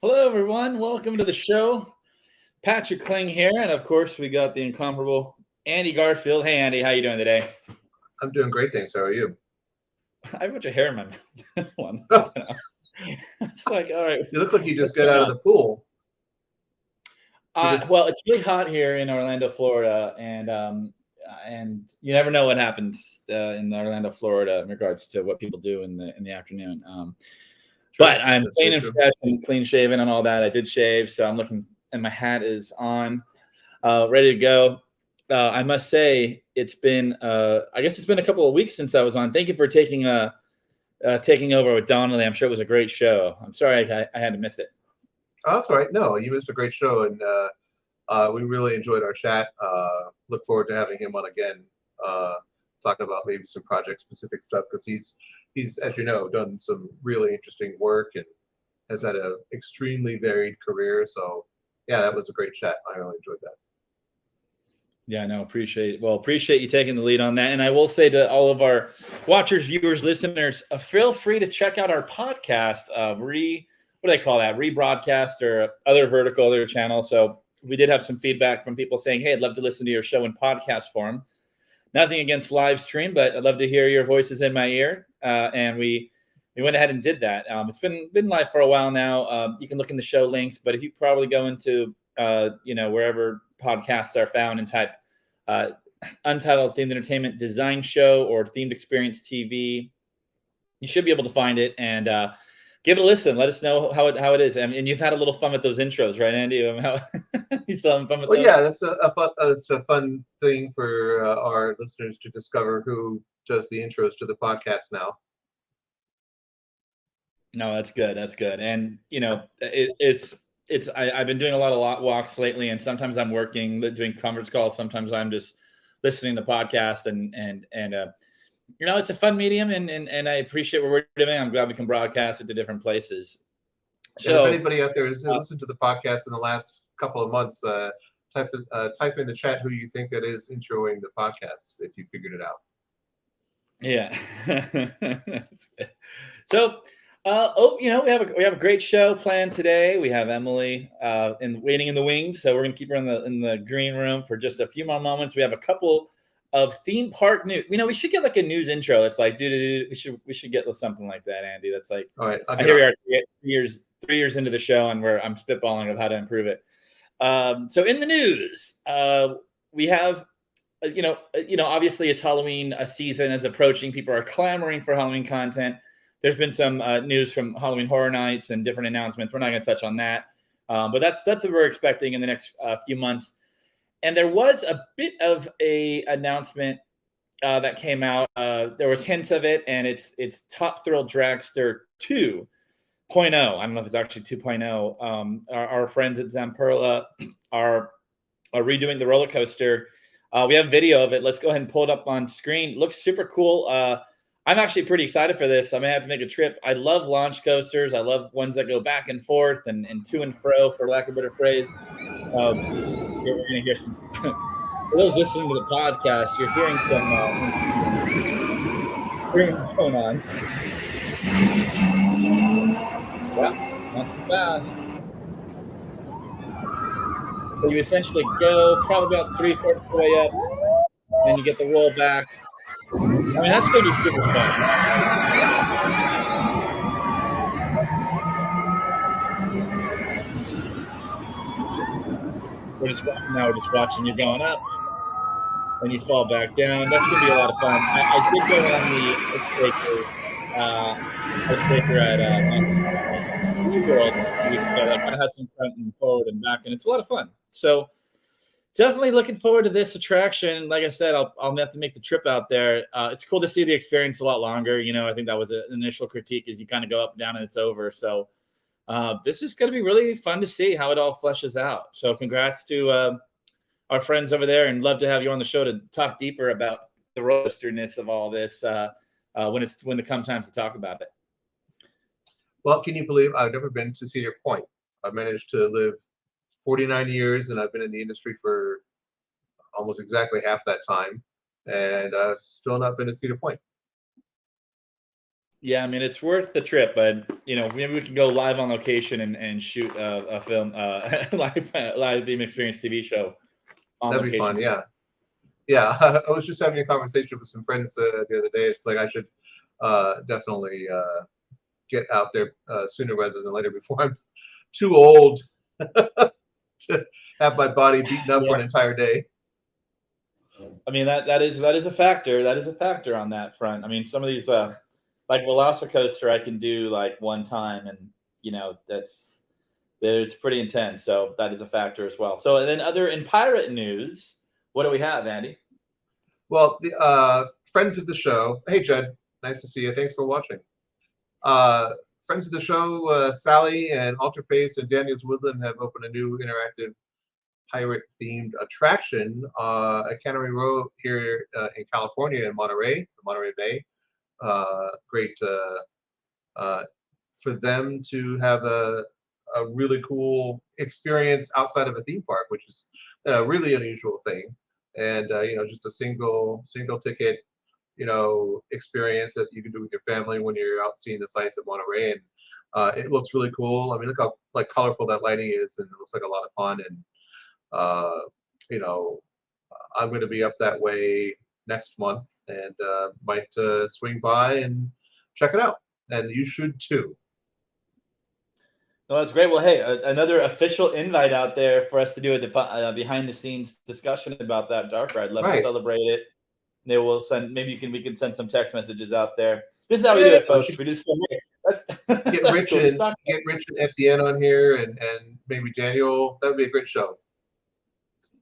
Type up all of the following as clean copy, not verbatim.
Hello, everyone. Welcome to the show. Patrick Kling here, and of course, we got the incomparable Andy Garfield. Hey, Andy, how you doing today? I'm doing great, thanks. How are you? I have a bunch of hair in my mouth. One. Oh, It's like, all right, you look like you what's just got going out of on? the pool. You just Well, it's really hot here in Orlando, Florida, and you never know what happens in Orlando, Florida, in regards to what people do in the afternoon. true. But I'm That's clean very and true. fresh and clean shaven and all that. I did shave, so I'm looking, and my hat is on, ready to go. I must say, I guess it's been a couple of weeks since I was on. Thank you for taking over with Donnelly. I'm sure it was a great show. I'm sorry I had to miss it. Oh, that's all right. No, you missed a great show, and we really enjoyed our chat. Look forward to having him on again, uh, talking about maybe some project-specific stuff because he's, as you know, done some really interesting work and has had an extremely varied career. So, yeah, that was a great chat. I really enjoyed that. Yeah, no, appreciate you taking the lead on that. And I will say to all of our watchers, viewers, listeners, feel free to check out our podcast, what do they call that? Rebroadcast or other channel. So we did have some feedback from people saying, hey, I'd love to listen to your show in podcast form. Nothing against live stream, but I'd love to hear your voices in my ear. And we went ahead and did that. It's been live for a while now. You can look in the show links, but if you probably go into wherever podcasts are found and type Untitled Themed Entertainment Design Show or Themed Experience TV, you should be able to find it and give it a listen. Let us know how it is. And you've had a little fun with those intros, right, Andy? You still having fun with Well, those? yeah, that's it's a fun thing for our listeners to discover who does the intros to the podcast now. No, that's good. That's good. And I've been doing a lot of walks lately, and sometimes I'm working, doing conference calls. Sometimes I'm just listening to podcasts, and it's a fun medium, and I appreciate what we're doing. I'm glad we can broadcast it to different places. And if So, anybody out there has listened to the podcast in the last couple of months, type in the chat who you think that is introing the podcasts if you figured it out. yeah. So, we have a great show planned today. We have Emily waiting in the wings, so we're gonna keep her in the green room for just a few more moments. We have a couple of theme park news. We should get like a news intro. It's like, dude, we should get something like that, Andy. That's like, All right, I'll I get hear on we it. are 3 years into the show, and I'm spitballing of how to improve it. So in the news, we have obviously it's Halloween season is approaching. People are clamoring for Halloween content. There's been some news from Halloween Horror Nights and different announcements. We're not going to touch on that, but that's what we're expecting in the next few months. And there was a bit of a announcement that came out. There was hints of it, and it's Top Thrill Dragster 2.0. I don't know if it's actually 2.0. Our friends at Zamperla are redoing the roller coaster. We have video of it. Let's go ahead and pull it up on screen. It looks super cool. I'm actually pretty excited for this. I may have to make a trip. I love launch coasters. I love ones that go back and forth and to and fro, for lack of a better phrase. We're going to hear some. For those listening to the podcast, you're hearing some screams going on. Yeah, not too fast. So you essentially go probably about 3/4 of the way up, then you get the roll back. I mean, that's going to be super fun. We're just watching you going up, and you fall back down. That's going to be a lot of fun. I did go on the icebreaker at Mountain World a few weeks ago. That kind of has some front and forward and back, and it's a lot of fun. So definitely looking forward to this attraction. Like I said, I'll have to make the trip out there. It's cool to see the experience a lot longer. I think that was an initial critique, is you kind of go up and down and it's over. So this is going to be really fun to see how it all fleshes out. So congrats to our friends over there, and love to have you on the show to talk deeper about the roasterness of all this when it comes time to talk about it. Well, can you believe I've never been to Cedar Point? I've managed to live 49 years, and I've been in the industry for almost exactly half that time, and I've still not been to Cedar Point. Yeah, I mean, it's worth the trip, but maybe we can go live on location and shoot a film, live theme experience TV show on That'd be fun. location. Yeah. Yeah. I was just having a conversation with some friends the other day. It's like I should definitely get out there sooner rather than later before I'm too old to have my body beaten up for Yeah. an entire day. I mean, that is a factor. That is a factor on that front. I mean, some of these like Velocicoaster, I can do like one time, and it's pretty intense. So that is a factor as well. So and then in pirate news, what do we have, Andy? Well, the friends of the show. Hey, Jed, nice to see you. Thanks for watching. Friends of the show, Sally and Alterface and Daniels Woodland have opened a new interactive pirate-themed attraction at Cannery Row here in California, in Monterey, the Monterey Bay. Great for them to have a really cool experience outside of a theme park, which is a really unusual thing. And just a single ticket, experience that you can do with your family when you're out seeing the sights of Monterey. And it looks really cool. I mean, look how like colorful that lighting is, and it looks like a lot of fun. And uh, you know, I'm going to be up that way next month, and might swing by and check it out. And you should too. Well, that's great. Well, hey, another official invite out there for us to do a behind-the-scenes discussion about that dark ride. Love to Right. celebrate it. They will send. Maybe we can send some text messages out there. This is how we do it, folks. We just get Rich and Etienne on here, and maybe Daniel. That would be a great show.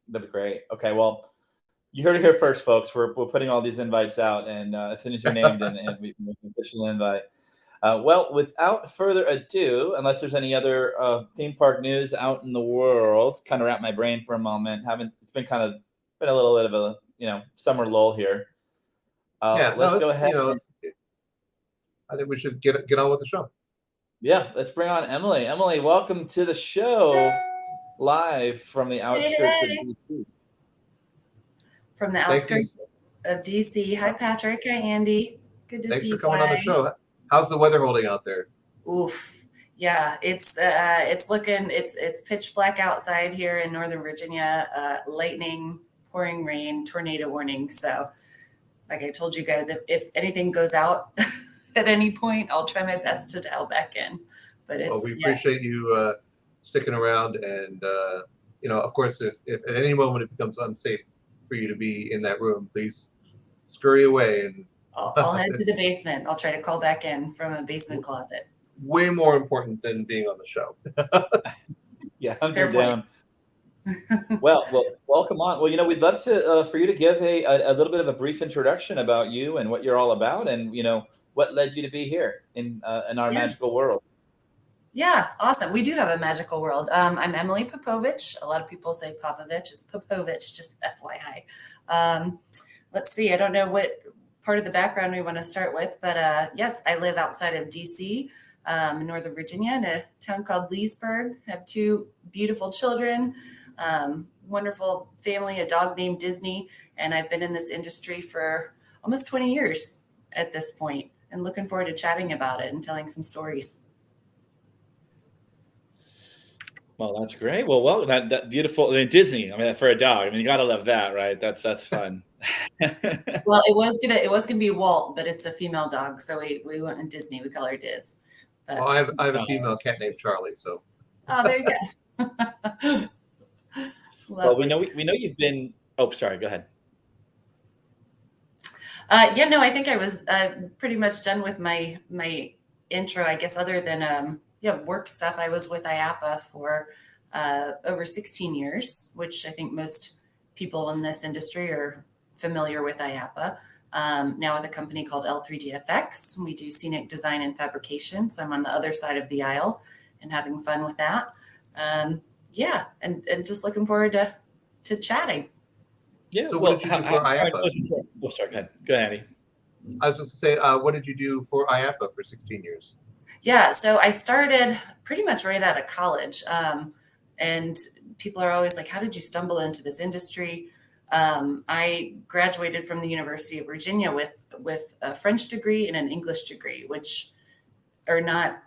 That'd be great. Okay, well, you heard it here first, folks. We're putting all these invites out, and as soon as you're named, and we make an official invite. Well, without further ado, unless there's any other theme park news out in the world, kind of wrap my brain for a moment. It's been a little bit of a summer lull here. Let's go ahead. I think we should get on with the show. Yeah, let's bring on Emily. Emily, welcome to the show, live from the outskirts of DC. From the outskirts of DC. Hi, Patrick. Hi, Andy. Good to see you. Thanks for coming on the show. How's the weather holding out there? Oof. Yeah, it's pitch black outside here in Northern Virginia. Lightning, pouring rain, tornado warning. So, like I told you guys, if anything goes out at any point, I'll try my best to dial back in. But we appreciate you sticking around, and of course, if at any moment it becomes unsafe for you to be in that room, please scurry away and. I'll head to the basement. I'll try to call back in from a basement closet. Way more important than being on the show. Yeah, hunker down. Well, welcome on. Well, we'd love to for you to give a little bit of a brief introduction about you and what you're all about, and what led you to be here in our magical world. Yeah, awesome. We do have a magical world. I'm Emily Popovich. A lot of people say Popovich. It's Popovich, just FYI. Let's see. I don't know what part of the background we want to start with, but yes, I live outside of DC, in Northern Virginia, in a town called Leesburg. I have two beautiful children, wonderful family, a dog named Disney, and I've been in this industry for almost 20 years at this point, and looking forward to chatting about it and telling some stories. Well, that's great. Well, that beautiful. I mean, Disney. I mean, for a dog. I mean, you gotta love that, right? That's fun. Well, it was gonna be Walt, but it's a female dog, so we went in Disney. We call her Diz. But, well, I have a female cat named Charlie, so. Oh, there you go. Well, we know you've been. Oh, sorry. Go ahead. I think I was pretty much done with my intro. I guess other than work stuff. I was with IAPA for over 16 years, which I think most people in this industry are familiar with IAPA. Now with a company called L3DFX. We do scenic design and fabrication. So I'm on the other side of the aisle and having fun with that. And just looking forward to chatting. Yeah. So what did you do for IAPA? Sorry, go ahead, Andy. I was going to say, what did you do for IAPA for 16 years? Yeah, so I started pretty much right out of college. And people are always like, how did you stumble into this industry? I graduated from the University of Virginia with a French degree and an English degree, which are not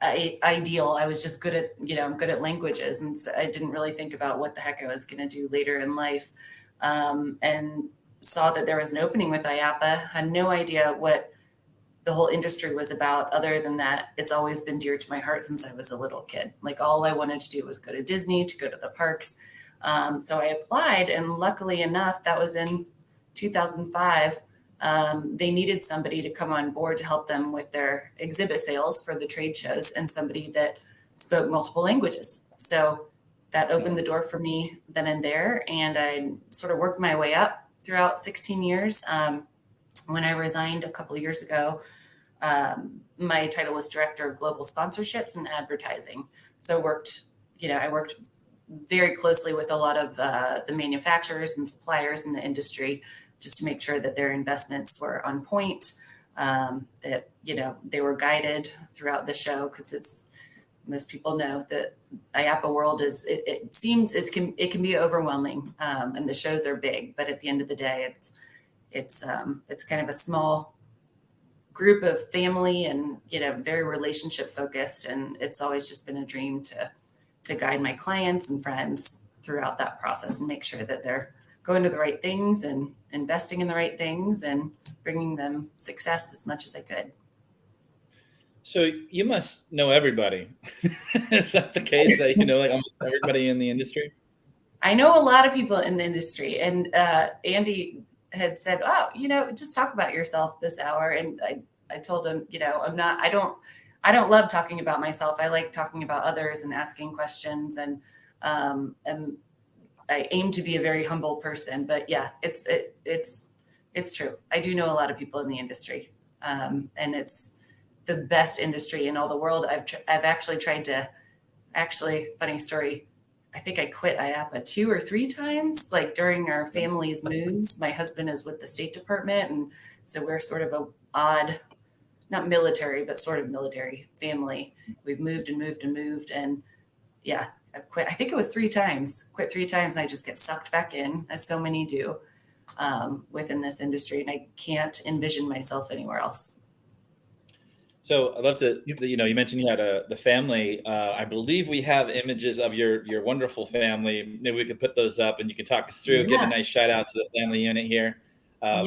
ideal. I was just good at, I'm good at languages. And so I didn't really think about what the heck I was going to do later in life. And saw that there was an opening with IAPA, had no idea what the whole industry was about, other than that it's always been dear to my heart since I was a little kid. Like, all I wanted to do was go to Disney, to go to the parks. So I applied, and luckily enough, that was in 2005. They needed somebody to come on board to help them with their exhibit sales for the trade shows, and somebody that spoke multiple languages. So that opened the door for me then and there. And I sort of worked my way up throughout 16 years. When I resigned a couple of years ago, my title was Director of Global Sponsorships and Advertising. So I worked very closely with a lot of the manufacturers and suppliers in the industry, just to make sure that their investments were on point, that, they were guided throughout the show, because most people know that IAPA world it can be overwhelming, and the shows are big, but at the end of the day, it's kind of a small group of family, and, very relationship focused. And it's always just been a dream to guide my clients and friends throughout that process and make sure that they're going to the right things and investing in the right things and bringing them success as much as I could. So you must know everybody. Is that the case, that like almost everybody in the industry? I know a lot of people in the industry, and Andy had said, "Oh, just talk about yourself this hour." And I told him, I don't love talking about myself. I like talking about others and asking questions, and I aim to be a very humble person. But yeah, it's true. I do know a lot of people in the industry, and it's the best industry in all the world. I've actually tried to, funny story, I think I quit IAPA 2 or 3 times, like during our family's moves. My husband is with the State Department, and so we're sort of a odd, not military, but sort of military family. We've moved and moved and moved, and yeah, I've quit. I think it was 3 times. Quit 3 times, and I just get sucked back in, as so many do, within this industry, and I can't envision myself anywhere else. So I'd love to, you mentioned you had the family. I believe we have images of your wonderful family. Maybe we could put those up, and you can talk us through, give a nice shout out to the family unit here. So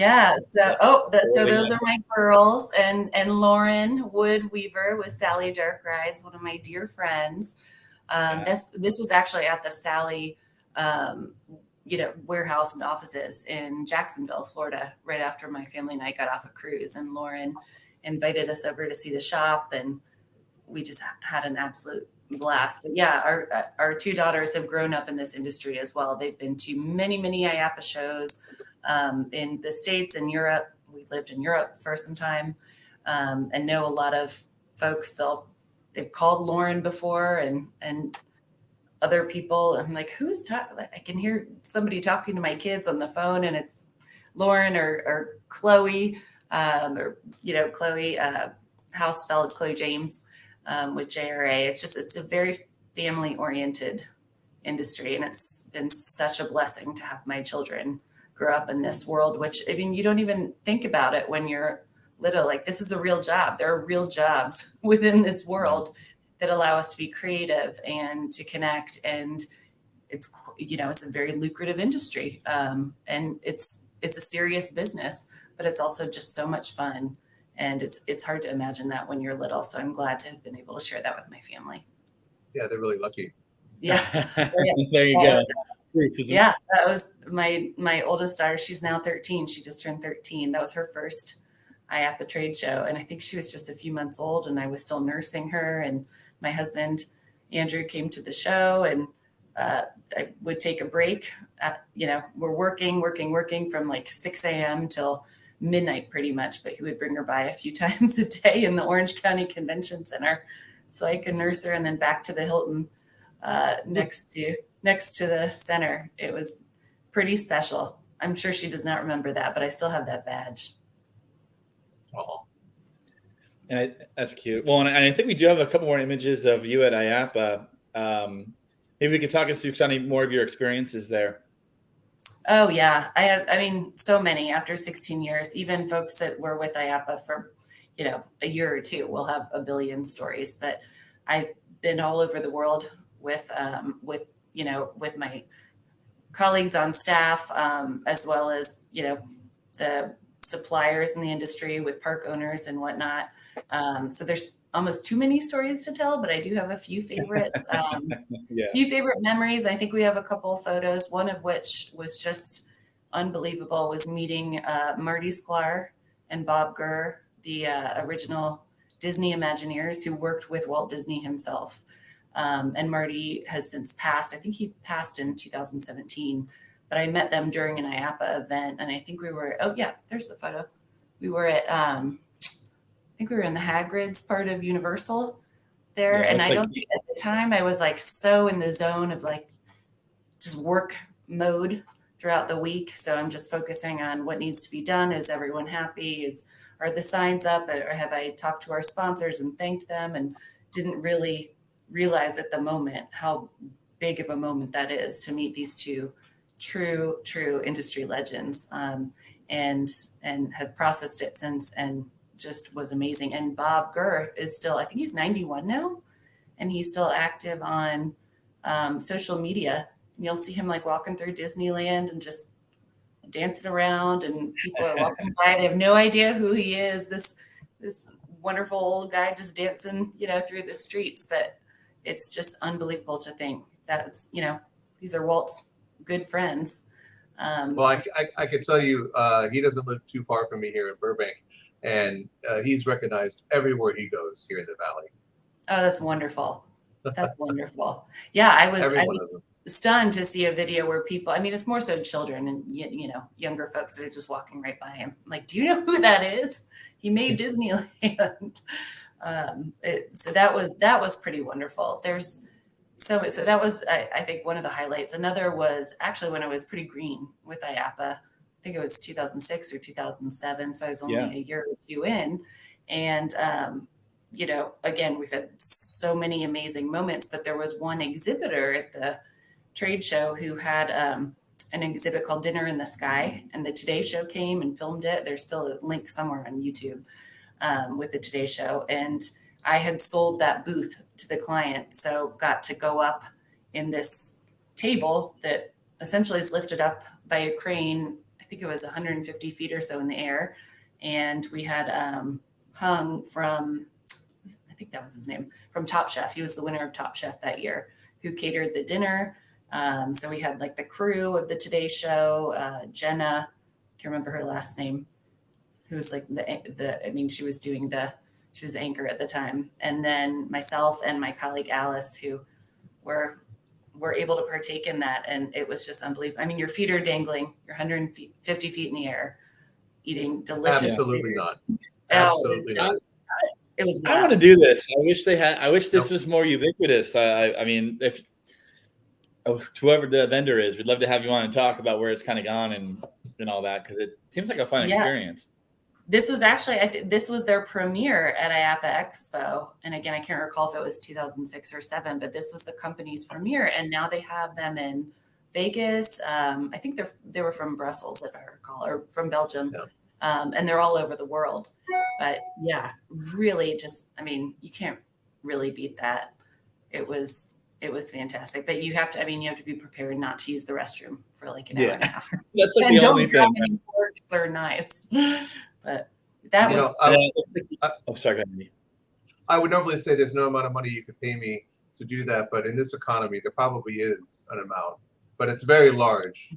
those are my girls, and Lauren Wood Weaver with Sally Dark Rides, one of my dear friends. This was actually at the Sally, warehouse and offices in Jacksonville, Florida, right after my family and I got off a cruise, and Lauren invited us over to see the shop, and we just had an absolute blast. But yeah, our 2 daughters have grown up in this industry as well. They've been to many, many IAPA shows in the States and Europe. We lived in Europe for some time, and know a lot of folks. They've called Lauren before, and other people. I'm like, who's talking? I can hear somebody talking to my kids on the phone, and it's Lauren or Chloe. Chloe Hausfeld, Chloe James, with JRA. It's a very family oriented industry. And it's been such a blessing to have my children grow up in this world, which, you don't even think about it when you're little. Like, this is a real job. There are real jobs within this world that allow us to be creative and to connect. And it's a very lucrative industry. And it's a serious business, but it's also just so much fun, and it's hard to imagine that when you're little. So I'm glad to have been able to share that with my family. Yeah, they're really lucky. Yeah. There you go. Yeah, that was my oldest daughter. She's now 13. She just turned 13. That was her first IAPA trade show, and I think she was just a few months old, and I was still nursing her. And my husband Andrew came to the show, and I would take a break. We're working from like 6 a.m. till midnight pretty much, but he would bring her by a few times a day in the Orange County Convention Center so I could nurse her, and then back to the Hilton next to the center. It was pretty special. I'm sure she does not remember that, but I still have that badge. Oh, and that's cute. Well, and I think we do have a couple more images of you at IAPA. Maybe we could talk us through some more of your experiences there. Oh yeah, I mean, so many after 16 years, even folks that were with IAPA for, a year or two will have a billion stories. But I've been all over the world with my colleagues on staff, as well as, the suppliers in the industry with park owners and whatnot. So there's almost too many stories to tell, but I do have a few favorites. Yeah. Few favorite memories. I think we have a couple of photos, one of which was just unbelievable, was meeting Marty Sklar and Bob Gurr, the original Disney Imagineers who worked with Walt Disney himself. And Marty has since passed. I think he passed in 2017, but I met them during an IAPA event. And I think we were, oh yeah, there's the photo. We were at, I think we were in the Hagrid's part of Universal there. Yeah, And looks I like don't think at the time I was like so in the zone of like just work mode throughout the week. So I'm just focusing on what needs to be done. Is everyone happy? Are the signs up? Or have I talked to our sponsors and thanked them? And didn't really realize at the moment how big of a moment that is to meet these two true industry legends, and have processed it since, and just was amazing. And Bob Gurr is still, I think he's 91 now, and he's still active on social media. And you'll see him like walking through Disneyland and just dancing around, and people are walking by. They have no idea who he is. This wonderful old guy just dancing, through the streets. But it's just unbelievable to think that these are Walt's good friends. Well, I can tell you, he doesn't live too far from me here in Burbank, and he's recognized everywhere he goes here in the Valley. Oh, that's wonderful. That's wonderful. Yeah, I was stunned to see a video where people, I mean, it's more so children and, younger folks that are just walking right by him. Like, do you know who that is? He made Disneyland. So that was pretty wonderful. So that was, I think, one of the highlights. Another was actually when I was pretty green with IAPA. I think it was 2006 or 2007. So I was only a year or two in. And, again, we've had so many amazing moments, but there was one exhibitor at the trade show who had an exhibit called Dinner in the Sky, and the Today Show came and filmed it. There's still a link somewhere on YouTube with the Today Show. And I had sold that booth to the client, so got to go up in this table that essentially is lifted up by a crane. I think it was 150 feet or so in the air. And we had hung from, I think that was his name, from Top Chef. He was the winner of Top Chef that year, who catered the dinner. So we had like the crew of the Today Show, Jenna, can't remember her last name, who was like she was she was the anchor at the time. And then myself and my colleague Alice, who were able to partake in that. And it was just unbelievable. I mean, your feet are dangling, you're 150 feet in the air, eating delicious. Absolutely not. Absolutely not. It was. I want to do this. I wish this was more ubiquitous. I mean, if whoever the vendor is, we'd love to have you on and talk about where it's kind of gone and all that, because it seems like a fun experience. This was actually, this was their premiere at IAPA Expo. And again, I can't recall if it was 2006 or 7, but this was the company's premiere. And now they have them in Vegas. I think they were from Brussels, if I recall, or from Belgium. Yeah. And they're all over the world. But yeah, really just, I mean, you can't really beat that. It was fantastic. But you have to be prepared not to use the restroom for like an hour and a half. That's like the only thing. Don't grab any forks or knives. But that was. Sorry, go ahead. I would normally say there's no amount of money you could pay me to do that, but in this economy, there probably is an amount, but it's very large.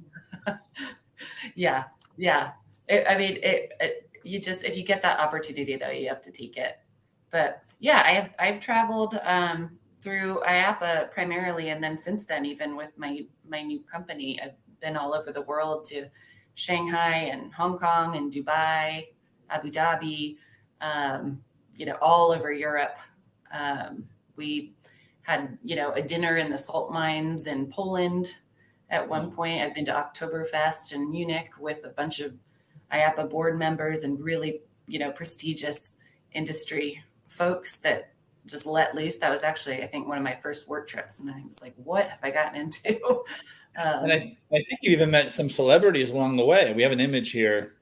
Yeah. If you get that opportunity, though, you have to take it. But yeah, I've traveled through IAPA primarily, and then since then, even with my new company, I've been all over the world to Shanghai and Hong Kong and Dubai, Abu Dhabi, all over Europe. We had, a dinner in the salt mines in Poland at one point. I've been to Oktoberfest in Munich with a bunch of IAPA board members and really, prestigious industry folks that just let loose. That was actually, I think, one of my first work trips. And I was like, what have I gotten into? And I think you even met some celebrities along the way. We have an image here.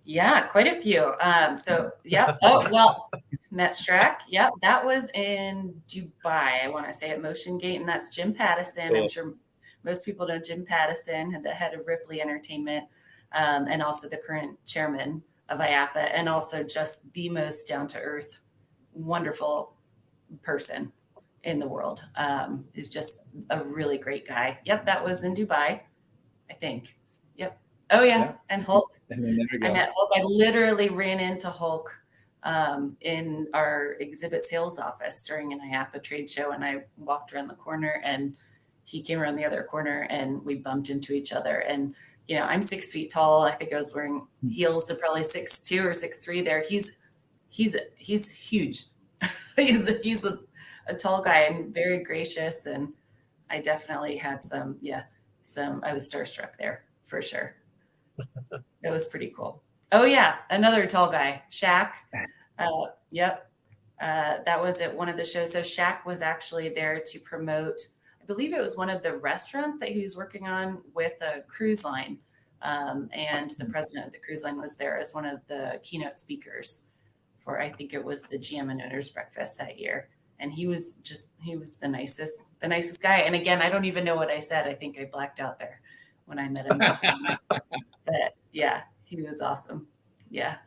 Yeah, quite a few. So, yeah. Oh, well, met Shrek. Yep, that was in Dubai, I want to say, at Motion Gate, and that's Jim Pattison. Cool. I'm sure most people know Jim Pattison, the head of Ripley Entertainment, and also the current chairman of IAPA, and also just the most down-to-earth, wonderful person in the world. Is just a really great guy. Yep, that was in Dubai, I think. Yep. Oh, yeah. And Hulk. And then there we go. I met Hulk. I literally ran into Hulk in our exhibit sales office during an IAPA trade show, and I walked around the corner, and he came around the other corner, and we bumped into each other. And I'm 6 feet tall. I think I was wearing heels, so probably 6'2" or 6'3" there. He's huge. he's a tall guy and very gracious, and I definitely had some. I was starstruck there for sure. It was pretty cool. Oh yeah, another tall guy, Shaq. Yep. That was at one of the shows. So Shaq was actually there to promote, I believe it was one of the restaurants that he was working on with a cruise line. And the president of the cruise line was there as one of the keynote speakers for, I think it was the GM and Owners Breakfast that year. And he was the nicest guy. And again, I don't even know what I said. I think I blacked out there when I met him. But yeah, he was awesome. Yeah.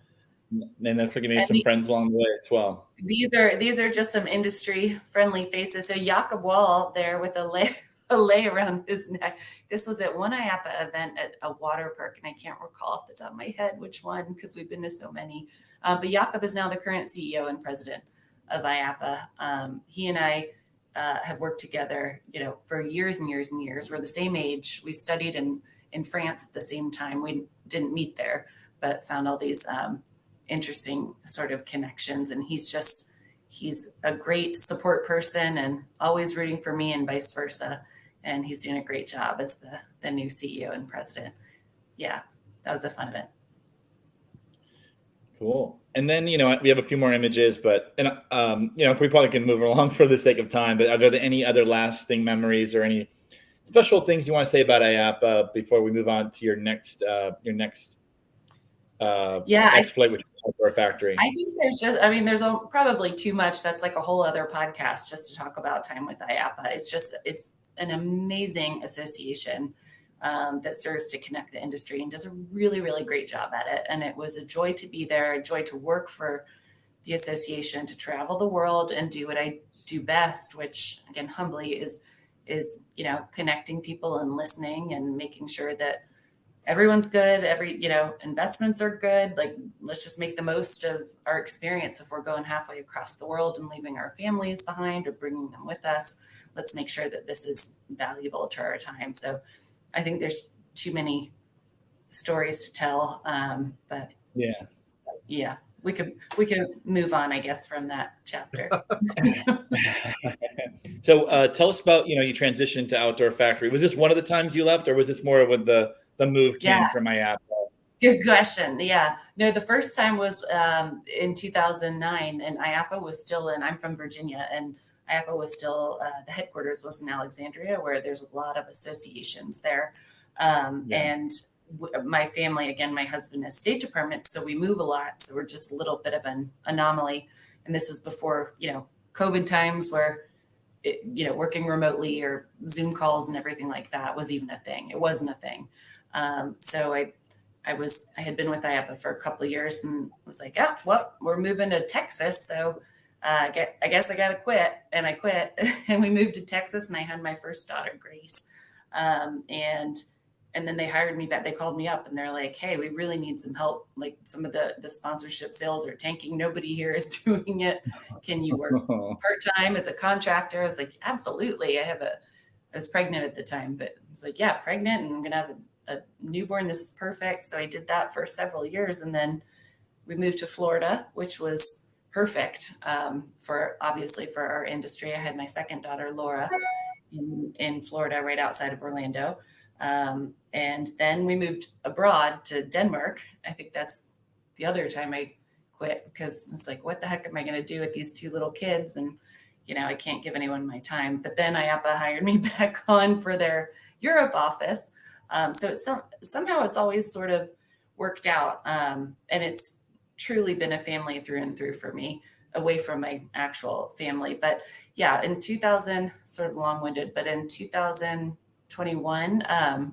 And looks like you made some friends along the way as well. These are just some industry friendly faces. So Jakob Wall there with a lei around his neck. This was at one IAPA event at a water park, and I can't recall off the top of my head which one because we've been to so many. But Jakob is now the current CEO and president of IAPA. He and I have worked together, for years and years and years. We're the same age. We studied in France at the same time. We didn't meet there, but found all these interesting sort of connections. And he's a great support person and always rooting for me and vice versa. And he's doing a great job as the new CEO and president. Yeah, that was a fun event. Cool. And then, we have a few more images, but, we probably can move along for the sake of time, but are there any other lasting memories or any special things you want to say about IAPA before we move on to your next exploit, which is Outdoor Factory? I think there's probably too much. That's like a whole other podcast just to talk about time with IAPA. It's an amazing association that serves to connect the industry and does a really, really great job at it. And it was a joy to be there, a joy to work for the association, to travel the world and do what I do best, which again, humbly is connecting people and listening and making sure that everyone's good. Investments are good. Like, let's just make the most of our experience. If we're going halfway across the world and leaving our families behind or bringing them with us, let's make sure that this is valuable to our time. So I think there's too many stories to tell. But yeah, we could move on, I guess, from that chapter. So tell us about, you transitioned to Outdoor Factory. Was this one of the times you left, or was this more when the move came from IAPA? Good question. Yeah. No, the first time was in 2009, and IAPA was still I'm from Virginia, and IAPA was still, the headquarters was in Alexandria, where there's a lot of associations there. And my family, again, my husband is State Department, so we move a lot. So we're just a little bit of an anomaly. And this is before, COVID times where, working remotely or Zoom calls and everything like that was even a thing. It wasn't a thing. So I had been with IAPA for a couple of years and was like, we're moving to Texas. So I guess I got to quit. And I quit and we moved to Texas, and I had my first daughter, Grace. And then they hired me back. They called me up and they're like, hey, we really need some help. Like, some of the sponsorship sales are tanking. Nobody here is doing it. Can you work part-time as a contractor? I was like, absolutely. I was pregnant at the time, but I was like, yeah, pregnant, and I'm going to have a newborn. This is perfect. So I did that for several years. And then we moved to Florida, which was perfect for our industry. I had my second daughter, Laura, in Florida, right outside of Orlando. And then we moved abroad to Denmark. I think that's the other time I quit, because it's like, what the heck am I going to do with these two little kids? And, I can't give anyone my time. But then IAPA hired me back on for their Europe office. So somehow it's always sort of worked out. And it's truly been a family through and through for me, away from my actual family. But yeah, in 2000, sort of long-winded, but in 2021,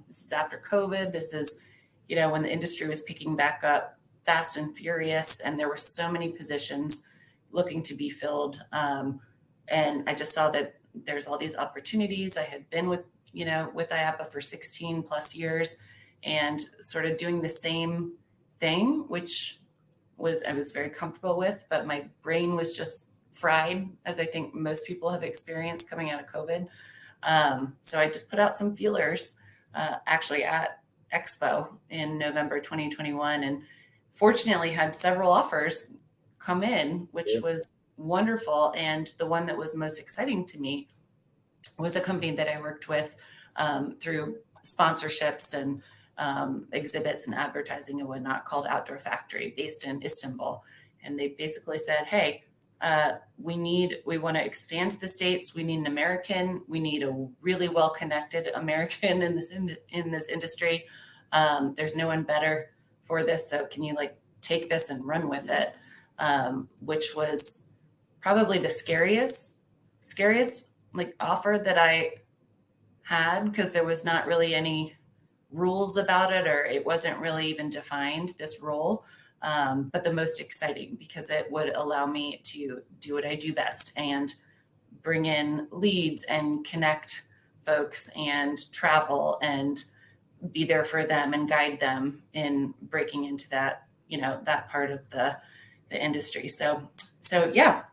this is after COVID. This is, when the industry was picking back up fast and furious, and there were so many positions looking to be filled. And I just saw that there's all these opportunities. I had been with IAPA for 16 plus years and sort of doing the same thing, which I was very comfortable with, but my brain was just fried, as I think most people have experienced coming out of COVID. So I just put out some feelers, actually at Expo in November 2021, and fortunately had several offers come in, which was wonderful. And the one that was most exciting to me was a company that I worked with through sponsorships and exhibits and advertising and whatnot, called Outdoor Factory, based in Istanbul. And they basically said, hey, we want to expand to the States. We need an American. We need a really well-connected American in this industry. There's no one better for this. So can you take this and run with it? Which was probably the scariest offer that I had, because there was not really any rules about it, or it wasn't really even defined, this role. But the most exciting, because it would allow me to do what I do best and bring in leads and connect folks and travel and be there for them and guide them in breaking into that, that part of the industry. So yeah,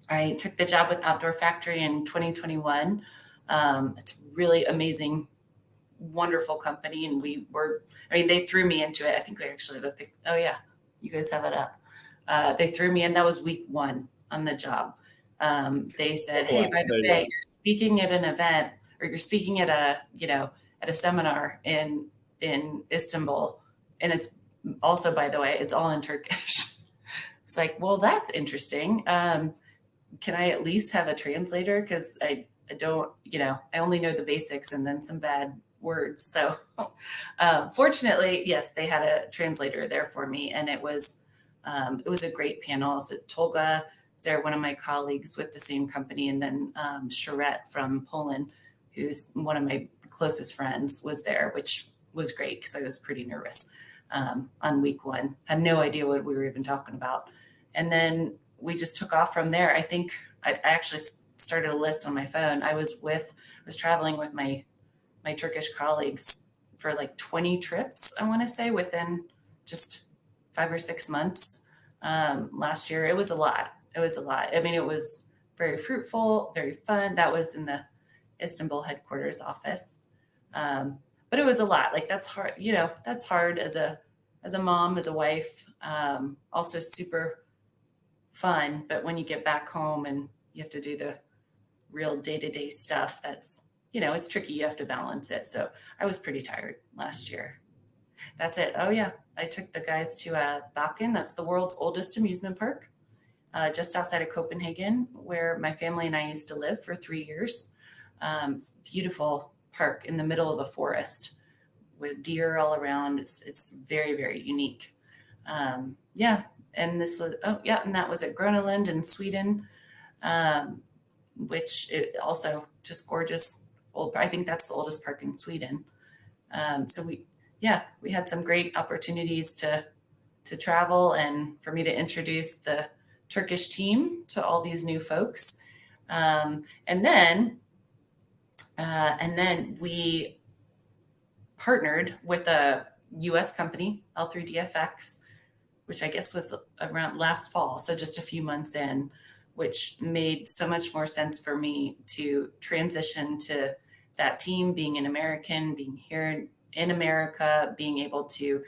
I took the job with Outdoor Factory in 2021. It's really amazing, wonderful company. And they threw me into it. I think we actually have a pic. Oh yeah, you guys have it up. They threw me in. That was week 1 on the job. They said, hey, by the way, you're speaking at an event, or you're speaking at a seminar in Istanbul. And it's also, by the way, it's all in Turkish. It's like, well, that's interesting. Can I at least have a translator? Because I don't, I only know the basics and then some bad words. So fortunately, yes, they had a translator there for me, and it was a great panel. So Tolga, they're one of my colleagues with the same company, and then Charette from Poland, who's one of my closest friends, was there, which was great because I was pretty nervous on week 1. Had no idea what we were even talking about. And then we just took off from there. I think I actually started a list on my phone. I was traveling with my Turkish colleagues for 20 trips, I want to say, within just 5 or 6 months last year. It was a lot. I mean, it was very fruitful, very fun. That was in the Istanbul headquarters office. But it was a lot. That's hard, that's hard as a mom, as a wife, also super fun. But when you get back home and you have to do the real day-to-day stuff, that's, it's tricky. You have to balance it. So I was pretty tired last year. That's it. Oh yeah. I took the guys to Bakken. That's the world's oldest amusement park, just outside of Copenhagen, where my family and I used to live for 3 years. It's a beautiful park in the middle of a forest with deer all around. It's very, very unique. Yeah. And and that was at Groneland in Sweden, which it also just gorgeous old. I think that's the oldest park in Sweden. So we had some great opportunities to travel, and for me to introduce the Turkish team to all these new folks. And then we partnered with a US company, L3DFX, which I guess was around last fall. So just a few months in, which made so much more sense for me to transition to that team, being an American, being here in America, being able to,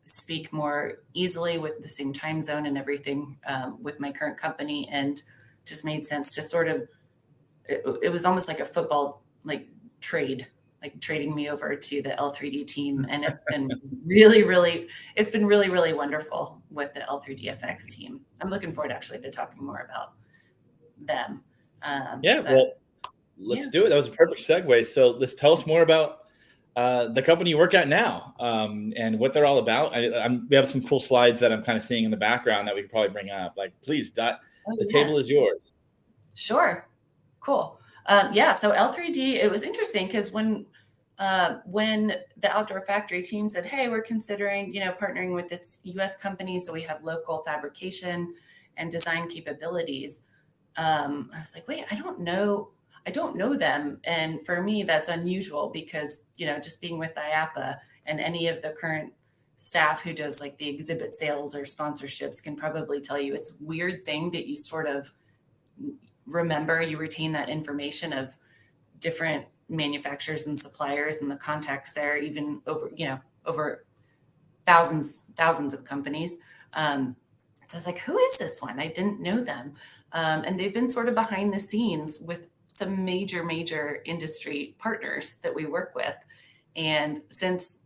speak more easily with the same time zone and everything with my current company. And just made sense to sort of, it was almost like a football, trade, trading me over to the L3D team. And it's been really, really wonderful with the L3DFX team. I'm looking forward actually to talking more about them. let's do it. That was a perfect segue. So let's tell us more about the company you work at now, and what they're all about. We have some cool slides that I'm kind of seeing in the background that we could probably bring up. Like, please, Dot, the table is yours. Sure. Cool. So L3D, it was interesting because when the outdoor factory team said, hey, we're considering, partnering with this US company, so we have local fabrication and design capabilities. I was like, wait, I don't know them. And for me, that's unusual because, just being with IAPA and any of the current staff who does like the exhibit sales or sponsorships can probably tell you it's a weird thing that you sort of you retain that information of different manufacturers and suppliers and the contacts there, even over thousands of companies. So I was like, who is this one? I didn't know them. And they've been sort of behind the scenes with some major industry partners that we work with. And since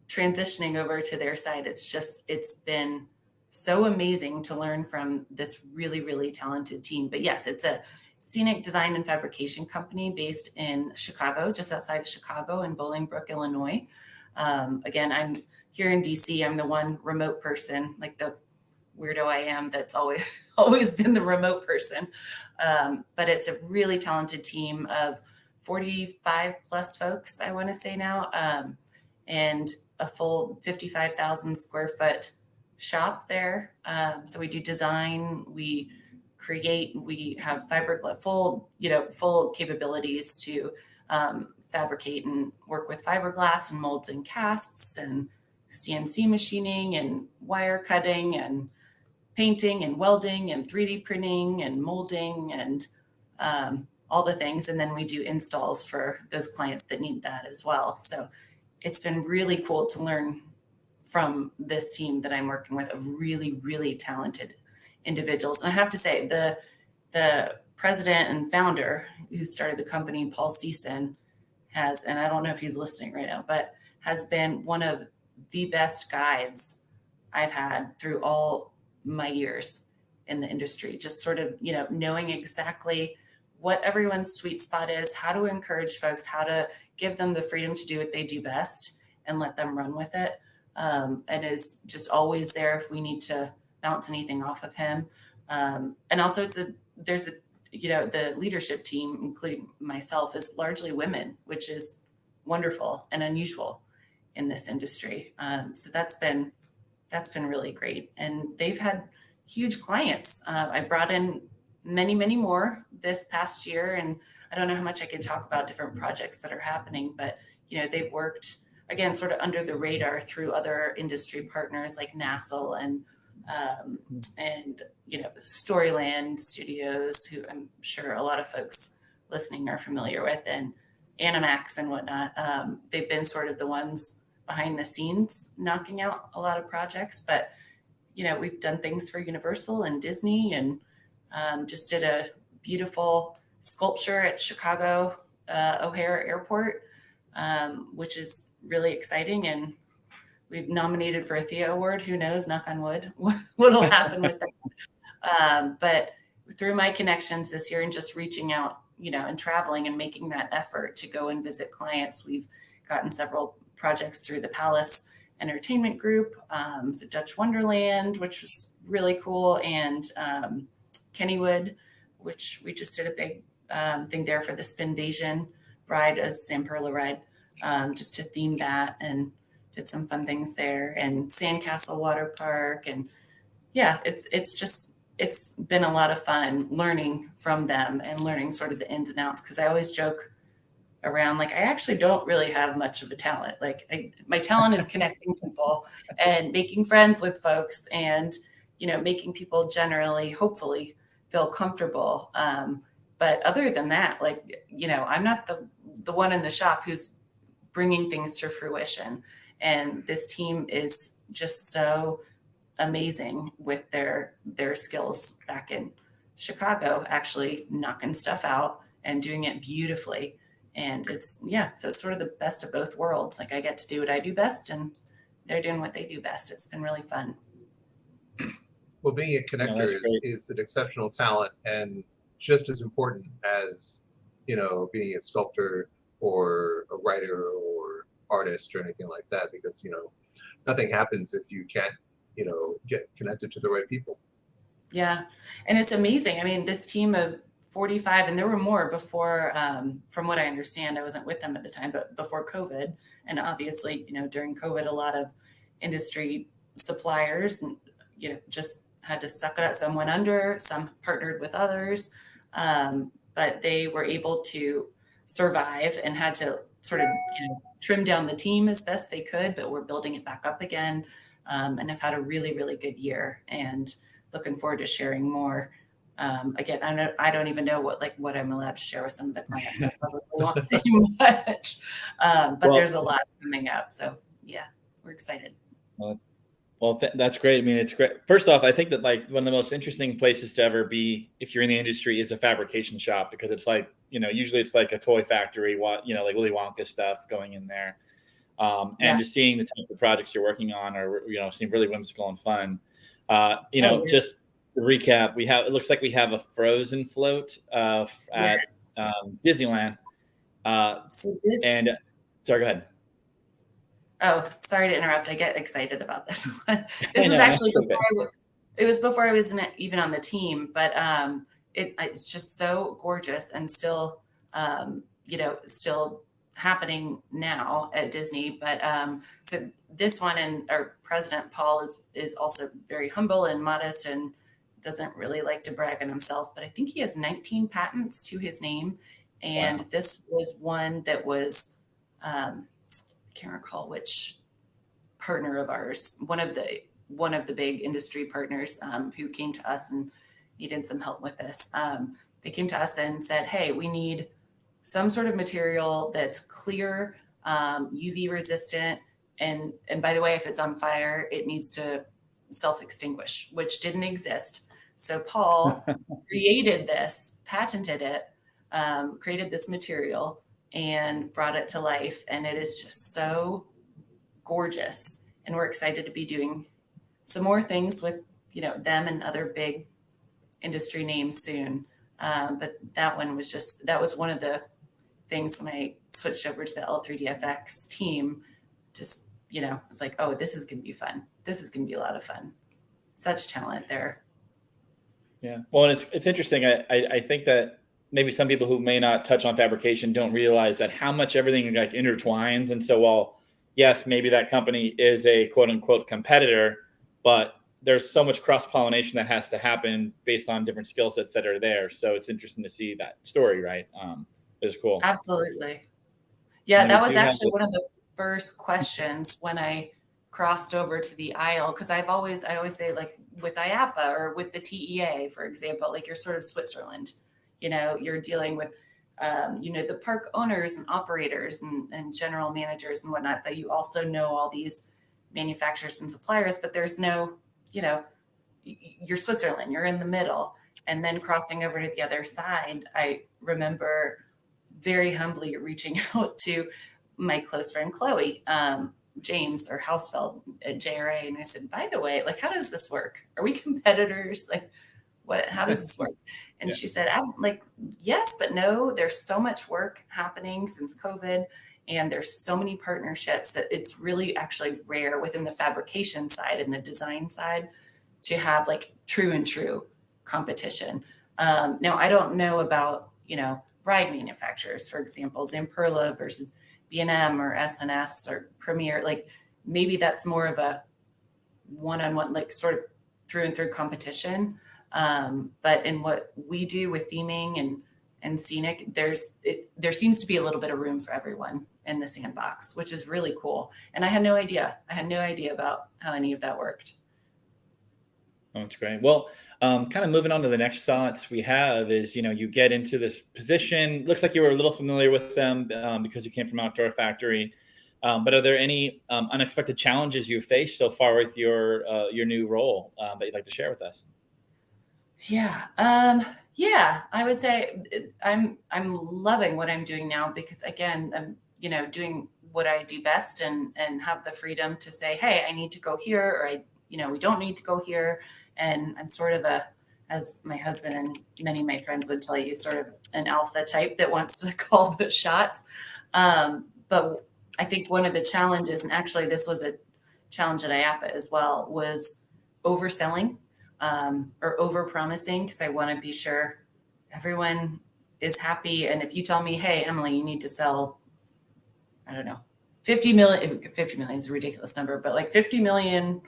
transitioning over to their side, it's been so amazing to learn from this really talented team. But yes, it's a scenic design and fabrication company based in Chicago, just outside of Chicago in Bolingbrook, Illinois. Again, I'm here in DC. I'm the one remote person, like the weirdo I am that's always been the remote person. But it's a really talented team of 45 plus folks, I want to say now, and a full 55,000 square foot shop there. So we do design, we create, we have fiberglass, full capabilities to fabricate and work with fiberglass and molds and casts and CNC machining and wire cutting and painting and welding and 3D printing and molding and all the things. And then we do installs for those clients that need that as well. So it's been really cool to learn from this team that I'm working with of really talented individuals. And I have to say, the president and founder who started the company, Paul Season, and I don't know if he's listening right now, but has been one of the best guides I've had through all my years in the industry, just sort of, knowing exactly what everyone's sweet spot is, how to encourage folks, how to give them the freedom to do what they do best and let them run with it. And is just always there if we need to bounce anything off of him. And also the leadership team, including myself, is largely women, which is wonderful and unusual in this industry. So that's been really great. And they've had huge clients. I brought in many more this past year, and I don't know how much I can talk about different projects that are happening, but they've worked again sort of under the radar through other industry partners like NASL and Storyland Studios, who I'm sure a lot of folks listening are familiar with, and Animax and whatnot. They've been sort of the ones behind the scenes knocking out a lot of projects, but we've done things for Universal and Disney, and just did a beautiful sculpture at Chicago O'Hare Airport, which is really exciting. And we've nominated for a Thea Award. Who knows, knock on wood, what'll happen with that. But through my connections this year and just reaching out, and traveling and making that effort to go and visit clients, we've gotten several projects through the Palace Entertainment Group, so Dutch Wonderland, which was really cool, and Kennywood, which we just did a big thing there for the Spinvasion ride, as Samperla ride, just to theme that, and did some fun things there, and Sandcastle Water Park. And yeah, it's been a lot of fun learning from them and learning sort of the ins and outs, because I always joke around, like, I actually don't really have much of a talent. Like, my talent is connecting people and making friends with folks, and making people generally, hopefully, feel comfortable. But other than that, I'm not the one in the shop who's bringing things to fruition. And this team is just so amazing with their skills back in Chicago, actually knocking stuff out and doing it beautifully. And so it's sort of the best of both worlds. Like, I get to do what I do best, and they're doing what they do best. It's been really fun. Well, being a connector is an exceptional talent, and just as important as being a sculptor or a writer or artist or anything like that, because nothing happens if you can't get connected to the right people. Yeah. And it's amazing. I mean, this team of 45, and there were more before, from what I understand, I wasn't with them at the time, but before COVID. And obviously, during COVID, a lot of industry suppliers, just had to suck it up. Some went under, some partnered with others. But they were able to survive and had to sort of, trim down the team as best they could, but we're building it back up again. And have had a really, really good year, and looking forward to sharing more. Again, I don't even know what I'm allowed to share with some of the clients. I probably won't say much, but there's a lot coming out. So yeah, we're excited. Well, that's great. I mean, it's great. First off, I think that one of the most interesting places to ever be if you're in the industry is a fabrication shop, because it's usually it's like a toy factory, like Willy Wonka stuff going in there. And just seeing the type of projects you're working on are, seem really whimsical and fun. Just to recap, it looks like we have a Frozen float at Disneyland. And sorry, go ahead. Oh, sorry to interrupt. I get excited about this one. This is actually it was before I was even on the team, but it's just so gorgeous and still, still happening now at Disney. But so this one, and our president Paul is also very humble and modest and doesn't really like to brag on himself, but I think he has 19 patents to his name. And this was one that was, I can't recall which partner of ours, one of the big industry partners who came to us and needed some help with this. They came to us and said, hey, we need some sort of material that's clear, UV resistant. And by the way, if it's on fire, it needs to self-extinguish, which didn't exist. So Paul created this, patented it, created this material and brought it to life. And it is just so gorgeous. And we're excited to be doing some more things with, them and other big industry names soon. But that was one of the things when I switched over to the L3DFX team, just, it's like, oh, this is going to be fun. This is going to be a lot of fun. Such talent there. Yeah. Well, and it's interesting. I think that maybe some people who may not touch on fabrication don't realize that how much everything intertwines. And so while, yes, maybe that company is a quote unquote competitor, but there's so much cross-pollination that has to happen based on different skill sets that are there. So it's interesting to see that story, right? It's cool. Absolutely. Yeah, that was actually one of the first questions when I crossed over to the aisle, because I always say, like with IAPA or with the TEA, for example, like you're sort of Switzerland, you're dealing with, the park owners and operators and general managers and whatnot, but you also know all these manufacturers and suppliers, but there's no, you're Switzerland, you're in the middle. And then crossing over to the other side, I remember very humbly reaching out to my close friend, Chloe, James or Hausfeld at JRA. And I said, by the way, how does this work? Are we competitors? How does this work? And she said, yes, but no, there's so much work happening since COVID. And there's so many partnerships that it's really actually rare within the fabrication side and the design side to have true competition. Now, I don't know about, ride manufacturers, for example, Zamperla versus B&M or SNS or Premier. Maybe that's more of a one-on-one, sort of through and through competition. But in what we do with theming and scenic, there seems to be a little bit of room for everyone in the sandbox, which is really cool. And I had no idea about how any of that worked. Oh, that's great. Well, kind of moving on to the next thoughts we have is, you get into this position. Looks like you were a little familiar with them because you came from Outdoor Factory. But are there any unexpected challenges you've faced so far with your new role that you'd like to share with us? Yeah. I would say I'm loving what I'm doing now because again, I'm, doing what I do best and have the freedom to say, hey, I need to go here, or we don't need to go here. And I'm sort of a as my husband and many of my friends would tell you, sort of an alpha type that wants to call the shots. But I think one of the challenges, and actually this was a challenge at IAPA as well, was overselling or overpromising, because I want to be sure everyone is happy. And if you tell me, hey, Emily, you need to sell, I don't know, 50 million, 50 million is a ridiculous number, but like 50 million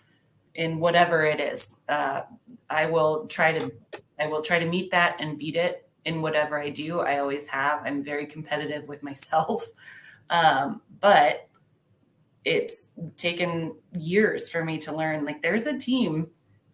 in whatever it is, I will try to meet that and beat it in whatever I do. I always have. I'm very competitive with myself. But it's taken years for me to learn, like, there's a team,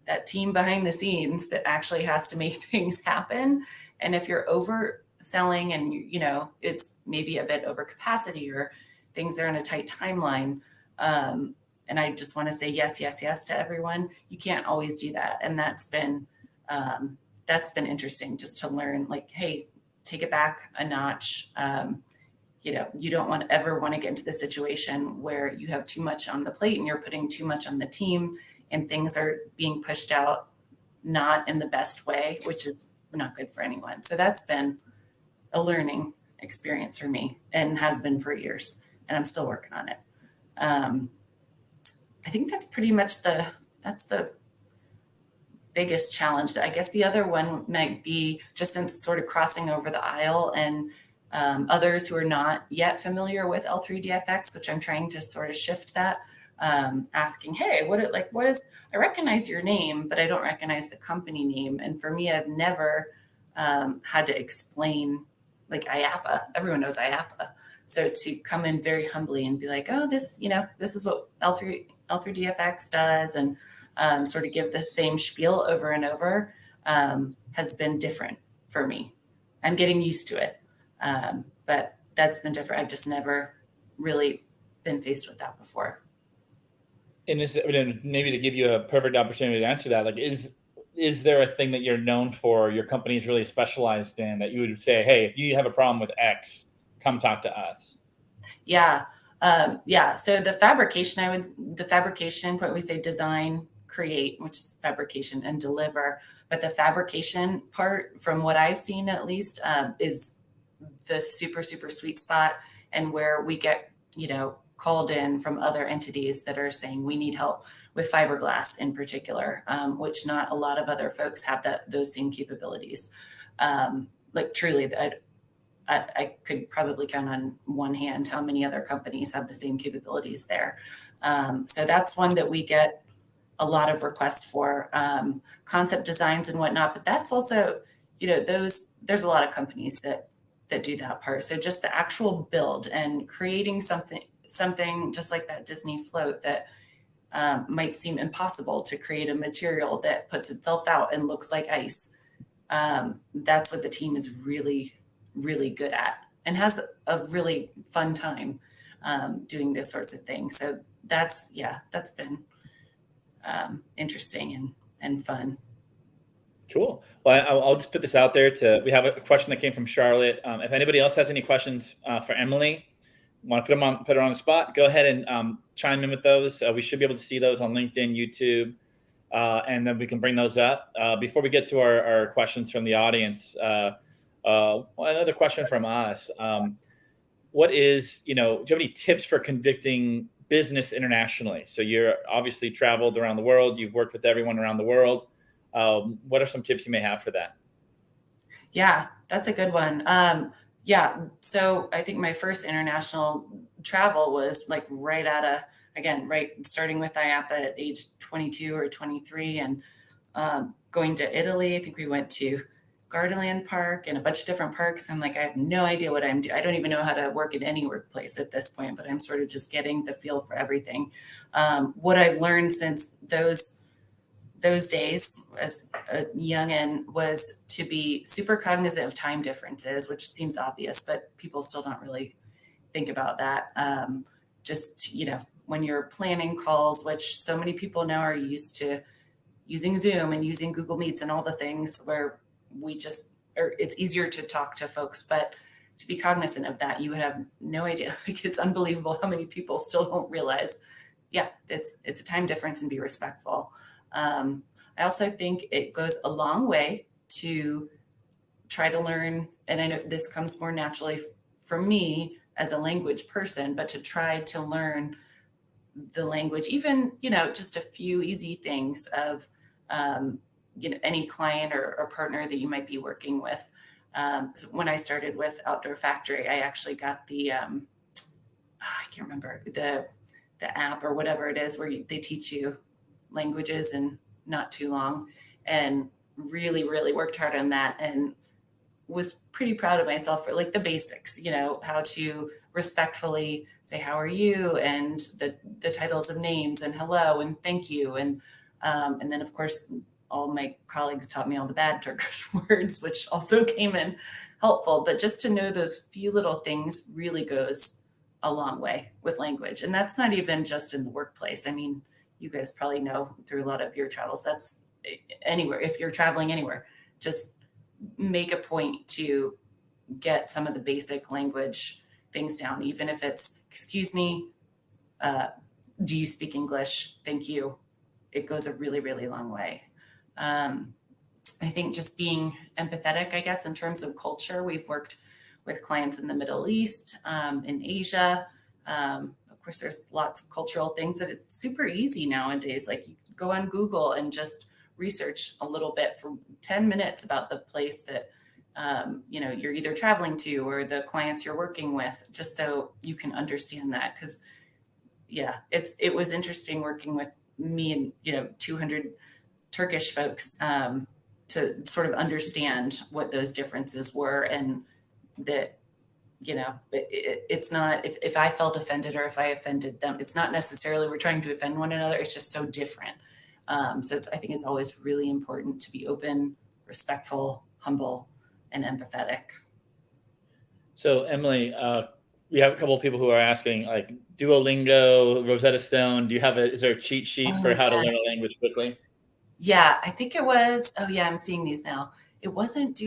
that team behind the scenes that actually has to make things happen. And if you're overselling and you know, it's maybe a bit over capacity or things are in a tight timeline, and I just want to say yes, yes, yes to everyone, you can't always do that. And that's been interesting, just to learn, like, hey, take it back a notch. You know, you don't ever want to get into the situation where you have too much on the plate and you're putting too much on the team and things are being pushed out not in the best way, which is not good for anyone. So that's been a learning experience for me and has been for years, and I'm still working on it. I think that's pretty much the biggest challenge. I guess the other one might be just in sort of crossing over the aisle and others who are not yet familiar with L3DFX, which I'm trying to sort of shift that, asking, hey, what is, I recognize your name, but I don't recognize the company name. And for me, I've never had to explain, like, IAPA. Everyone knows IAPA. So to come in very humbly and be like, oh, this is what L3DFX does, and sort of give the same spiel over and over, has been different for me. I'm getting used to it. But that's been different. I've just never really been faced with that before. And maybe to give you a perfect opportunity to answer that, like, is there a thing that you're known for, your company is really specialized in, that you would say, hey, if you have a problem with X, come talk to us? Yeah. So the fabrication part, we say design, create, which is fabrication, and deliver. But the fabrication part, from what I've seen at least, is the super, super sweet spot, and where we get, called in from other entities that are saying we need help with fiberglass in particular, which not a lot of other folks have those same capabilities. Like, truly, I could probably count on one hand how many other companies have the same capabilities there. So that's one that we get a lot of requests for, concept designs and whatnot. But that's also, there's a lot of companies that do that part. So just the actual build and creating something just like that Disney float that might seem impossible to create a material that puts itself out and looks like ice. That's what the team is really, really good at, and has a really fun time doing those sorts of things. So that's been interesting and fun. Cool. Well, I'll just put this out there. We have a question that came from Charlotte. If anybody else has any questions for Emily, want to put her on the spot, go ahead and chime in with those. We should be able to see those on LinkedIn, YouTube, and then we can bring those up. Before we get to our questions from the audience, another question from us. Do you have any tips for conducting business internationally? So you're obviously traveled around the world. You've worked with everyone around the world. What are some tips you may have for that? Yeah, that's a good one. So I think my first international travel was like starting with IAPA at age 22 or 23, and going to Italy. I think we went to Gardaland Park and a bunch of different parks. I'm like, I have no idea what I'm doing. I don't even know how to work in any workplace at this point, but I'm sort of just getting the feel for everything. What I've learned since those days as a youngin' was to be super cognizant of time differences, which seems obvious, but people still don't really think about that. When you're planning calls, which so many people now are used to using Zoom and using Google Meets and all the things where it's easier to talk to folks, but to be cognizant of that, you would have no idea. Like, it's unbelievable how many people still don't realize, it's a time difference, and be respectful. I also think it goes a long way to try to learn, and I know this comes more naturally for me as a language person, but to try to learn the language, even, just a few easy things of, any client or partner that you might be working with. So when I started with Outdoor Factory, I actually got the, I can't remember the app or whatever it is where they teach you languages in not too long, and really, really worked hard on that, and was pretty proud of myself for like the basics, how to respectfully say, how are you? And the titles of names and hello and thank you. And then of course, all my colleagues taught me all the bad Turkish words, which also came in helpful. But just to know those few little things really goes a long way with language. And that's not even just in the workplace. I mean, you guys probably know through a lot of your travels, that's anywhere. If you're traveling anywhere, just make a point to get some of the basic language things down, even if it's, excuse me, do you speak English? Thank you. It goes a really, really long way. I think just being empathetic, I guess, in terms of culture. We've worked with clients in the Middle East, in Asia. Of course, there's lots of cultural things that it's super easy nowadays. Like you can go on Google and just research a little bit for 10 minutes about the place that you're either traveling to or the clients you're working with, just so you can understand that. Because it was interesting working with me and 200 Turkish folks to sort of understand what those differences were, and that it's not, if I felt offended or if I offended them, it's not necessarily we're trying to offend one another. It's just so different. So I think it's always really important to be open, respectful, humble, and empathetic. So Emily, we have a couple of people who are asking, like Duolingo, Rosetta Stone. Is there a cheat sheet for how to learn a language quickly? Yeah, I think it was. Oh yeah, I'm seeing these now. It wasn't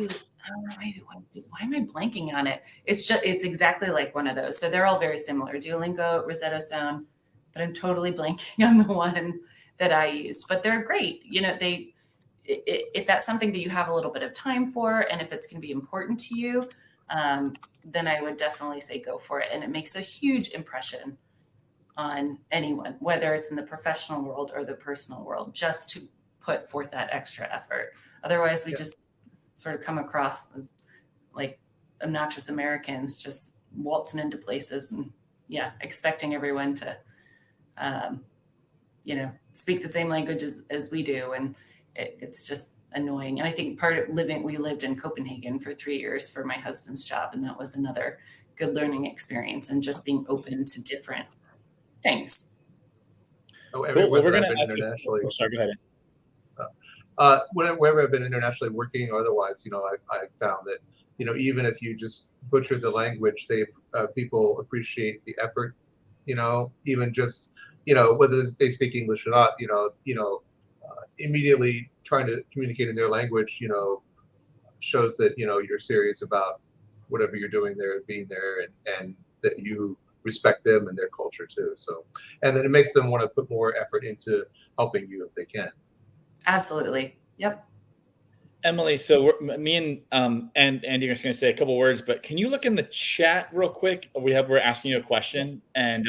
maybe it was. Why am I blanking on it? It's exactly like one of those. So they're all very similar. Duolingo, Rosetta Stone, but I'm totally blanking on the one that I used. But they're great. If that's something that you have a little bit of time for, and if it's going to be important to you, then I would definitely say go for it. And it makes a huge impression on anyone, whether it's in the professional world or the personal world, just to put forth that extra effort. Otherwise, we just sort of come across as like obnoxious Americans just waltzing into places and expecting everyone to, speak the same language as we do. And it's just annoying. And I think we lived in Copenhagen for 3 years for my husband's job. And that was another good learning experience, and just being open to different things. Cool. Well, we're going to ask internationally. Sorry, go ahead. Whenever I've been internationally working or otherwise, I found that, even if you just butcher the language, people appreciate the effort, even just, whether they speak English or not, immediately trying to communicate in their language, shows that, you're serious about whatever you're doing there, being there, and that you respect them and their culture too. So, and then it makes them want to put more effort into helping you if they can. Absolutely. Yep. Emily, so me and Andy are just going to say a couple words, but can you look in the chat real quick? We're asking you a question, and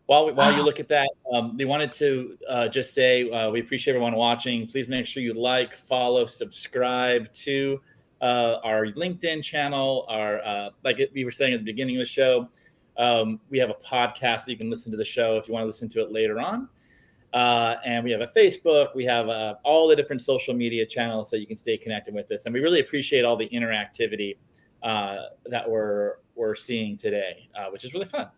while you look at that, we wanted to just say we appreciate everyone watching. Please make sure you like, follow, subscribe to our LinkedIn channel. Like we were saying at the beginning of the show, we have a podcast that you can listen to the show if you want to listen to it later on. And we have a Facebook, we have all the different social media channels so you can stay connected with us. And we really appreciate all the interactivity that we're seeing today, which is really fun.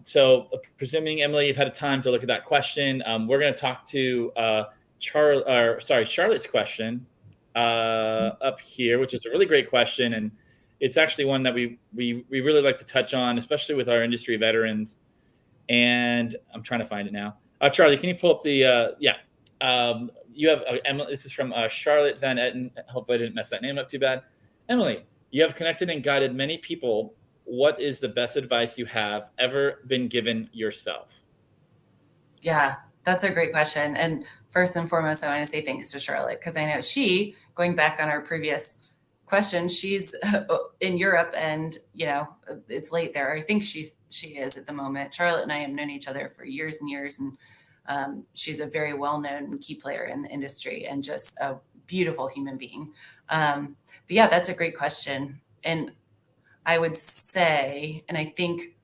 So presuming, Emily, you've had time to look at that question, we're going to talk to Charlotte's question up here, which is a really great question. And it's actually one that we really like to touch on, especially with our industry veterans. And I'm trying to find it now. Charlie, can you pull up the, you have, Emily, this is from Charlotte Van Etten. Hopefully I didn't mess that name up too bad. Emily, you have connected and guided many people. What is the best advice you have ever been given yourself? Yeah, that's a great question. And first and foremost, I want to say thanks to Charlotte, because I know going back on our previous question, she's in Europe, and it's late there. I think she is at the moment. Charlotte and I have known each other for years and years, and she's a very well-known key player in the industry and just a beautiful human being. But yeah, that's a great question. And I would say, and I think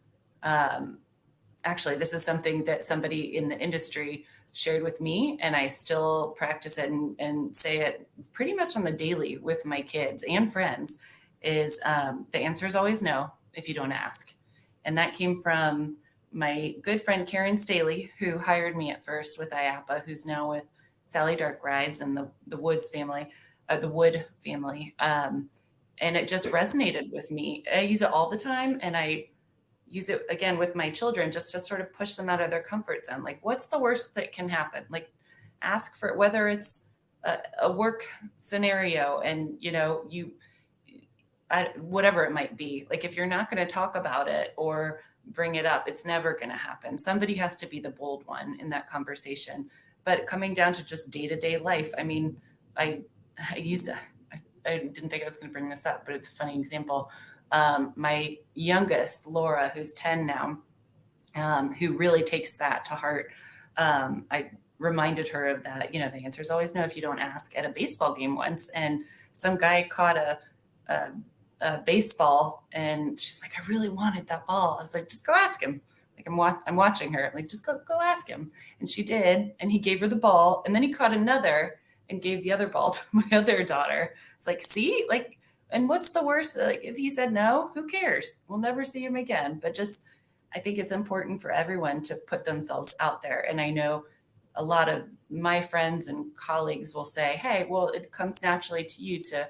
actually this is something that somebody in the industry shared with me, and I still practice it and say it pretty much on the daily with my kids and friends, is the answer is always no if you don't ask. And that came from my good friend Karen Staley, who hired me at first with IAPA, who's now with Sally Dark Rides and the Wood family. And it just resonated with me. I use it all the time, and I use it again with my children, just to sort of push them out of their comfort zone. Like, what's the worst that can happen? Like, ask for it, whether it's a work scenario and, whatever it might be. Like, if you're not going to talk about it or bring it up, it's never going to happen. Somebody has to be the bold one in that conversation. But coming down to just day-to-day life, I mean, I didn't think I was going to bring this up, but it's a funny example. My youngest, Laura, who's 10 now, who really takes that to heart. I reminded her of that. The answer is always no if you don't ask, at a baseball game once. And some guy caught a baseball, and she's like, I really wanted that ball. I was like, just go ask him. Like, I'm watching her. Like, just go ask him. And she did. And he gave her the ball. And then he caught another and gave the other ball to my other daughter. It's like, see, like, and what's the worst? Like, if he said no, who cares? We'll never see him again. But just, I think it's important for everyone to put themselves out there. And I know a lot of my friends and colleagues will say, hey, well, it comes naturally to you to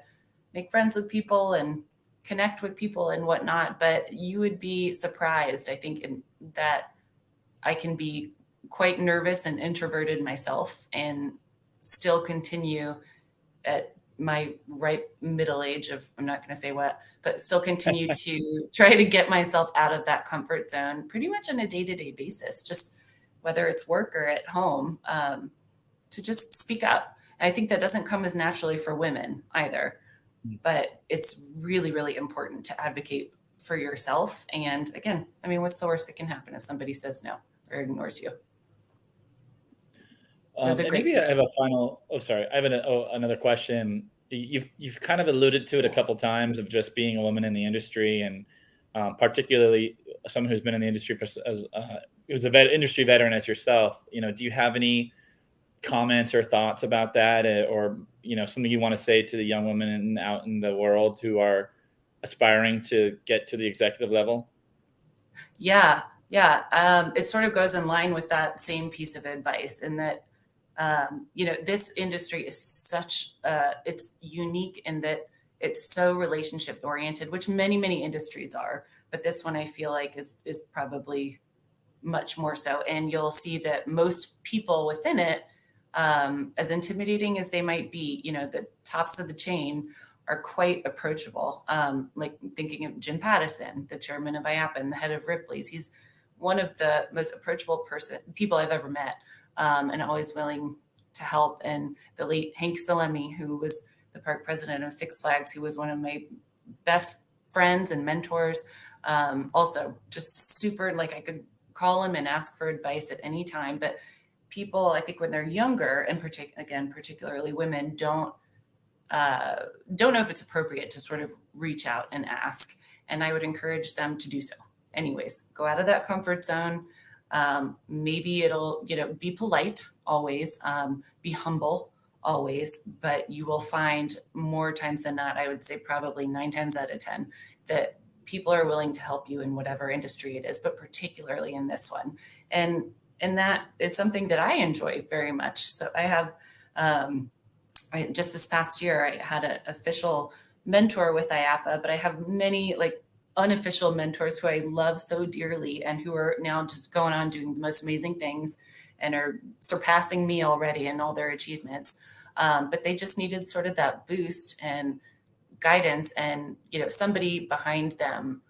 make friends with people and connect with people and whatnot. But you would be surprised, I think, in that I can be quite nervous and introverted myself and still continue at my ripe middle age of, I'm not going to say what, but still continue to try to get myself out of that comfort zone pretty much on a day-to-day basis, just whether it's work or at home, to just speak up. And I think that doesn't come as naturally for women either, but it's really, really important to advocate for yourself. And again, I mean, what's the worst that can happen if somebody says no or ignores you? And maybe I have a final. Oh, sorry. I have another question. You've kind of alluded to it a couple times, of just being a woman in the industry, and particularly someone who's been in the industry who's a industry veteran as yourself. Do you have any comments or thoughts about that, or something you want to say to the young women out in the world who are aspiring to get to the executive level? Yeah. It sort of goes in line with that same piece of advice, in that this industry is it's unique in that it's so relationship oriented, which many industries are, but this one I feel like is probably much more so. And you'll see that most people within it, as intimidating as they might be, the tops of the chain are quite approachable. Like thinking of Jim Pattison, the chairman of IAPA and the head of Ripley's. He's one of the most approachable people I've ever met. And always willing to help. And the late Hank Salemi, who was the park president of Six Flags, who was one of my best friends and mentors, also just super, like, I could call him and ask for advice at any time. But people, I think when they're younger, and particularly women, don't know if it's appropriate to sort of reach out and ask. And I would encourage them to do so. Anyways, go out of that comfort zone. Maybe it'll, be polite always, be humble always, but you will find more times than not, I would say probably 9 times out of 10, that people are willing to help you in whatever industry it is, but particularly in this one. And that is something that I enjoy very much. So I have, just this past year, I had an official mentor with IAPA, but I have many unofficial mentors who I love so dearly, and who are now just going on doing the most amazing things and are surpassing me already in all their achievements. But they just needed sort of that boost and guidance, and somebody behind them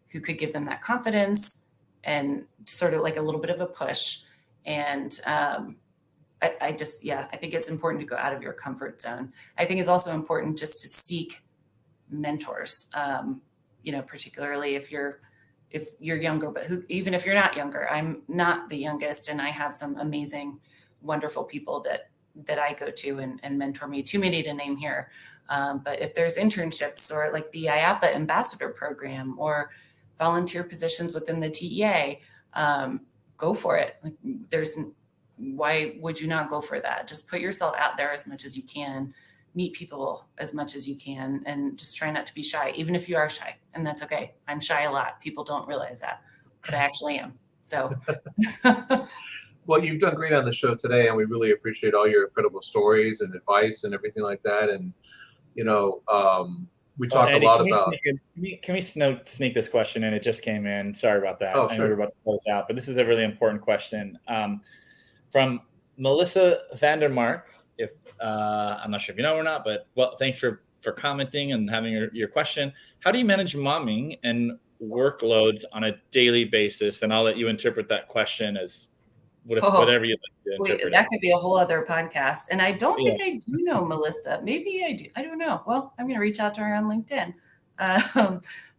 who could give them that confidence and sort of like a little bit of a push. And I just, yeah, I think it's important to go out of your comfort zone. I think it's also important just to seek mentors, particularly if you're younger, but even if you're not younger. I'm not the youngest, and I have some amazing, wonderful people that I go to and mentor me, too many to name here. But if there's internships or like the IAPA ambassador program or volunteer positions within the TEA, go for it. Like, why would you not go for that? Just put yourself out there as much as you can, meet people as much as you can, and just try not to be shy, even if you are shy. And that's okay. I'm shy a lot. People don't realize that, but I actually am. So. Well, you've done great on the show today, and we really appreciate all your incredible stories and advice and everything like that. And, we talked Eddie, a lot about. Can we sneak this question in? It just came in. Sorry about that. Oh, I know sure. we're about to close out, but this is a really important question. From Melissa Vandermark. If I'm not sure if you know or not, but thanks for commenting and having your question. How do you manage momming and workloads on a daily basis? And I'll let you interpret that question as whatever you'd like to interpret. That could be a whole other podcast. And I don't think I do know Melissa. Maybe I do. I don't know. Well, I'm going to reach out to her on LinkedIn.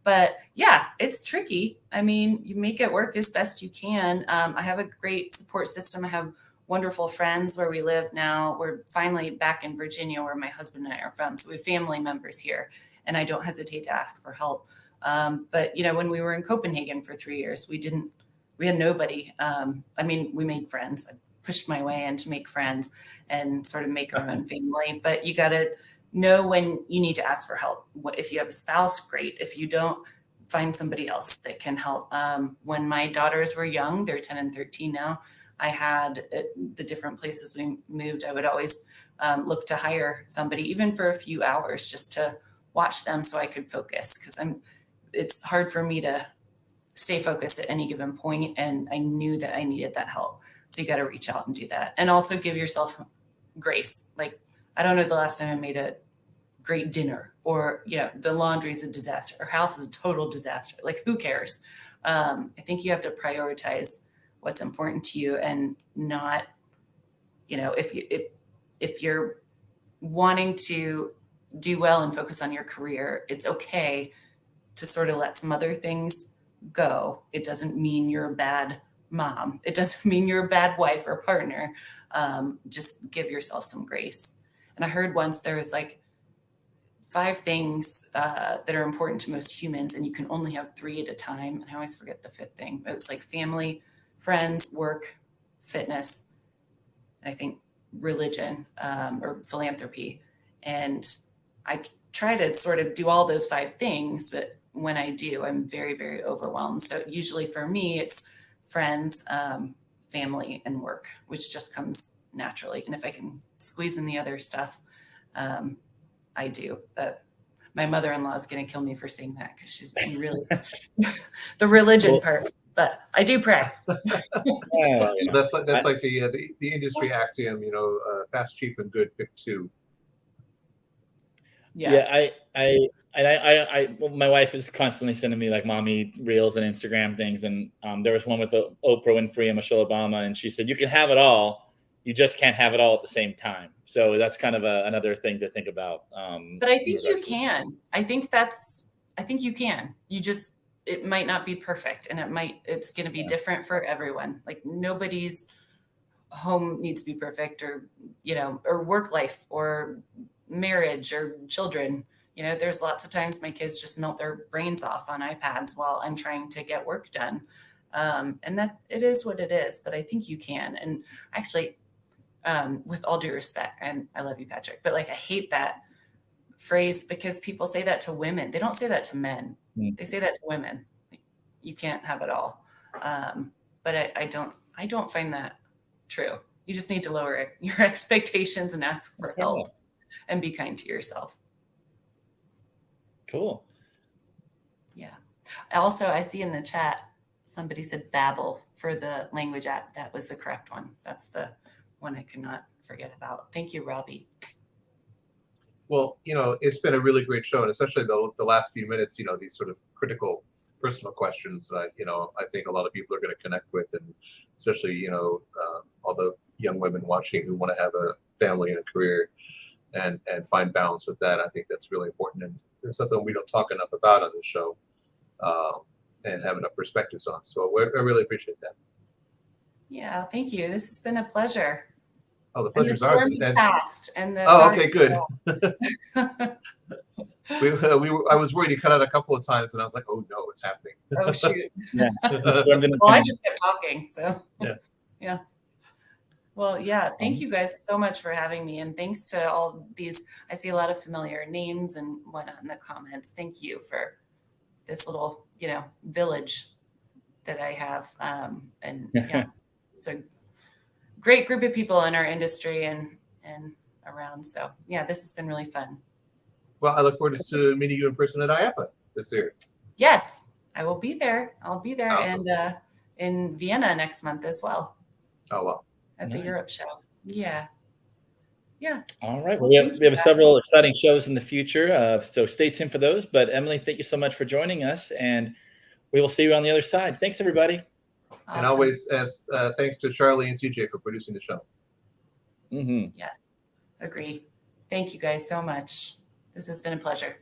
But yeah, it's tricky. I mean, you make it work as best you can. I have a great support system. I have wonderful friends where we live now. We're finally back in Virginia, where my husband and I are from. So we have family members here, and I don't hesitate to ask for help. But when we were in Copenhagen for 3 years, we had nobody. We made friends. I pushed my way in to make friends and sort of make our own family. But you got to know when you need to ask for help. If you have a spouse, great. If you don't, find somebody else that can help. When my daughters were young, they're 10 and 13 now, I had the different places we moved. I would always look to hire somebody, even for a few hours, just to watch them so I could focus, because it's hard for me to stay focused at any given point, and I knew that I needed that help. So you got to reach out and do that, and also give yourself grace. Like, I don't know the last time I made a great dinner, or the laundry is a disaster, or house is a total disaster. Like, who cares? I think you have to prioritize what's important to you, and not, if you're wanting to do well and focus on your career, it's okay to sort of let some other things go. It doesn't mean you're a bad mom. It doesn't mean you're a bad wife or partner. Just give yourself some grace. And I heard once there was like 5 things that are important to most humans, and you can only have 3 at a time. And I always forget the 5th thing. But it's like family, friends, work, fitness, and I think religion, or philanthropy. And I try to sort of do all those 5 things, but when I do, I'm very, very overwhelmed. So usually for me, it's friends, family, and work, which just comes naturally. And if I can squeeze in the other stuff, I do. But my mother-in-law is going to kill me for saying that, because she's been really the religion part. But I do pray. That's like the industry axiom, fast, cheap, and good. Pick 2. Yeah, my wife is constantly sending me like mommy reels and Instagram things, and there was one with Oprah Winfrey and Michelle Obama, and she said, you can have it all, you just can't have it all at the same time. So that's kind of another thing to think about. But I think you can. I think you can. It might not be perfect, and it's going to be different for everyone. Like, nobody's home needs to be perfect, or work life, or marriage, or children. There's lots of times my kids just melt their brains off on iPads while I'm trying to get work done. And that it is what it is, but I think you can. And actually, with all due respect, and I love you, Patrick, but like, I hate that phrase, because people say that to women. They don't say that to men. They say that to women. Like, you can't have it all. But I don't find that true. You just need to lower your expectations and ask for help, and be kind to yourself. Cool. Yeah. Also, I see in the chat, somebody said Babbel for the language app. That was the correct one. That's the one I could not forget about. Thank you, Robbie. Well, it's been a really great show, and especially the last few minutes, these sort of critical personal questions that I think a lot of people are going to connect with, and especially, although young women watching who want to have a family and a career and find balance with that. I think that's really important, and it's something we don't talk enough about on the show, and have enough perspectives on. So I really appreciate that. Yeah, thank you. This has been a pleasure. Oh, the And the pleasure's ours. stormy past and the Oh, okay, good. Garfield. I was worried you cut out a couple of times, and I was like, oh no, it's happening. Oh shoot. Yeah. The storm didn't Well, I come. just kept talking. So yeah. Well, yeah, thank you guys so much for having me. And thanks to all these, I see a lot of familiar names and whatnot in the comments. Thank you for this little, village that I have. And yeah, it's a great group of people in our industry and around. So yeah, this has been really fun. Well, I look forward to meeting you in person at IAPA this year. Yes, I will be there. I'll be there. Awesome. And in Vienna next month as well. Oh, well. At the Europe show. Yeah. Yeah. All right. Well, we have several exciting shows in the future, so stay tuned for those. But Emily, thank you so much for joining us, and we will see you on the other side. Thanks, everybody. Awesome. And always, as thanks to Charlie and CJ for producing the show. Mm-hmm. Yes, agree. Thank you guys so much. This has been a pleasure.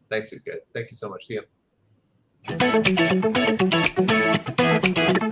Thanks, you guys. Thank you so much. See you.